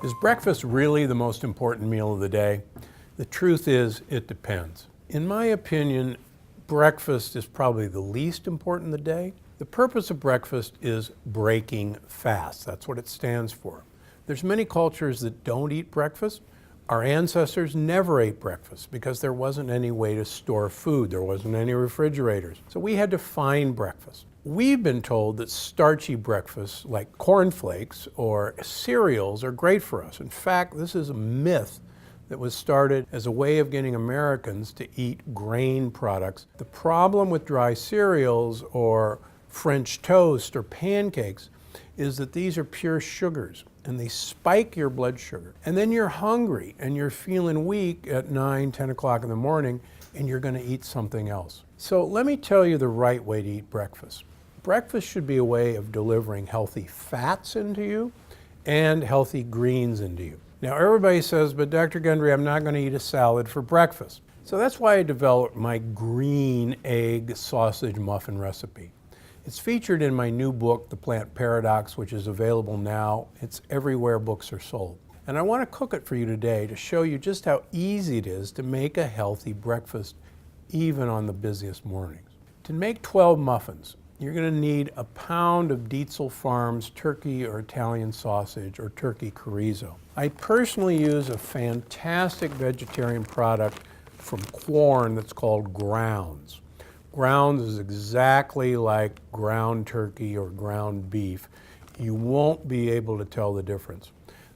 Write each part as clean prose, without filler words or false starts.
Is breakfast really the most important meal of the day? The truth is, it depends. In my opinion, breakfast is probably the least important of the day. The purpose of breakfast is breaking fast. That's what it stands for. There's many cultures that don't eat breakfast. Our ancestors never ate breakfast because there wasn't any way to store food. There wasn't any refrigerators. So we had to find breakfast. We've been told that starchy breakfasts like cornflakes or cereals are great for us. In fact, this is a myth that was started as a way of getting Americans to eat grain products. The problem with dry cereals or French toast or pancakes is that these are pure sugars and they spike your blood sugar. And then you're hungry and you're feeling weak at 9, 10 o'clock in the morning and you're going to eat something else. So let me tell you the right way to eat breakfast. Breakfast should be a way of delivering healthy fats into you and healthy greens into you. Now everybody says, but Dr. Gundry, I'm not going to eat a salad for breakfast. So that's why I developed my green egg sausage muffin recipe. It's featured in my new book, The Plant Paradox, which is available now. It's everywhere books are sold. And I want to cook it for you today to show you just how easy it is to make a healthy breakfast, even on the busiest mornings. To make 12 muffins, you're going to need a pound of Dietzel Farms turkey or Italian sausage or turkey chorizo. I personally use a fantastic vegetarian product from Quorn that's called Grounds. Grounds is exactly like ground turkey or ground beef. You won't be able to tell the difference.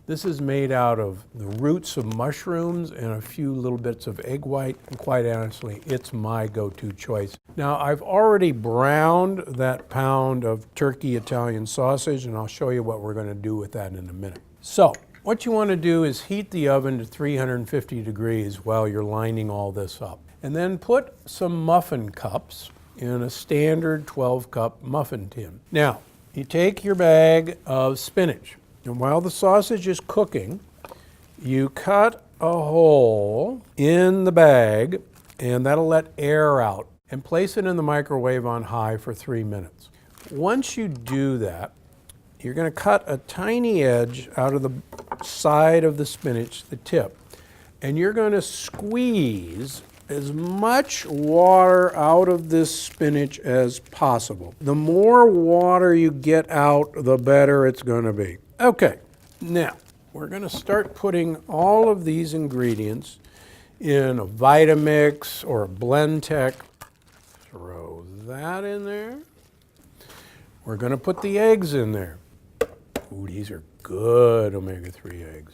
This is made out of the roots of mushrooms and a few little bits of egg white, and quite honestly, it's my go-to choice. Now, I've already browned that pound of turkey Italian sausage, and I'll show you what we're going to do with that in a minute. So, what you want to do is heat the oven to 350 degrees while you're lining all this up. And then put some muffin cups in a standard 12-cup muffin tin. Now, you take your bag of spinach, and while the sausage is cooking, you cut a hole in the bag, and that'll let air out, and place it in the microwave on high for 3 minutes. Once you do that, you're going to cut a tiny edge out of the side of the spinach, the tip, and you're going to squeeze as much water out of this spinach as possible. The more water you get out, the better it's going to be. Okay, now we're going to start putting all of these ingredients in a Vitamix or a Blendtec. Throw that in there. We're going to put the eggs in there. Ooh, these are good omega-3 eggs.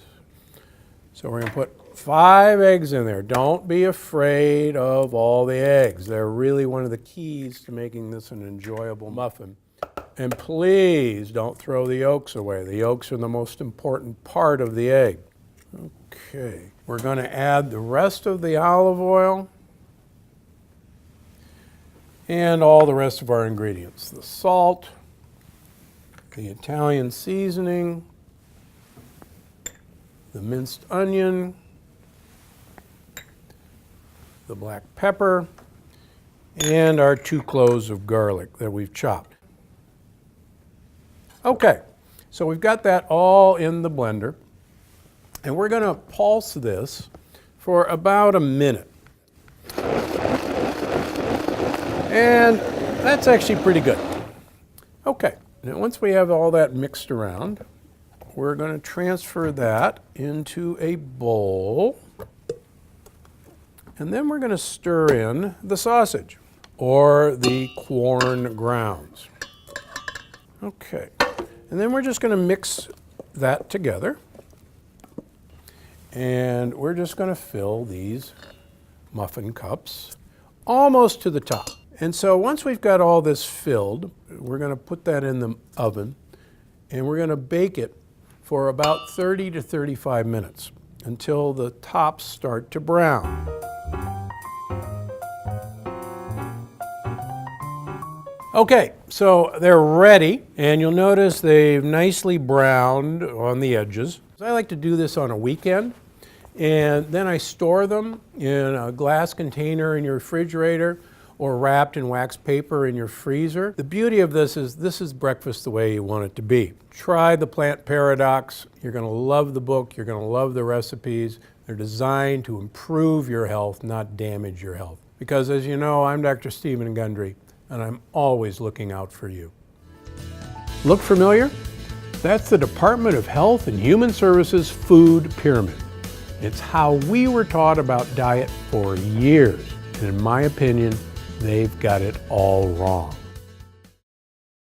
So we're going to put 5 eggs in there. Don't be afraid of all the eggs. They're really one of the keys to making this an enjoyable muffin. And please don't throw the yolks away. The yolks are the most important part of the egg. Okay, we're going to add the rest of the olive oil and all the rest of our ingredients. The salt, the Italian seasoning, the minced onion, the black pepper, and our 2 cloves of garlic that we've chopped. Okay, so we've got that all in the blender, and we're going to pulse this for about a minute. And that's actually pretty good. Okay, now once we have all that mixed around, we're going to transfer that into a bowl. And then we're going to stir in the sausage or the Quorn Grounds. Okay, and then we're just going to mix that together. And we're just going to fill these muffin cups almost to the top. And so once we've got all this filled, we're going to put that in the oven and we're going to bake it for about 30 to 35 minutes until the tops start to brown. Okay, so they're ready, and you'll notice they've nicely browned on the edges. I like to do this on a weekend, and then I store them in a glass container in your refrigerator, or wrapped in wax paper in your freezer. The beauty of this is breakfast the way you want it to be. Try the Plant Paradox. You're going to love the book. You're going to love the recipes. They're designed to improve your health, not damage your health. Because as you know, I'm Dr. Stephen Gundry, and I'm always looking out for you. Look familiar? That's the Department of Health and Human Services Food Pyramid. It's how we were taught about diet for years. And in my opinion, they've got it all wrong.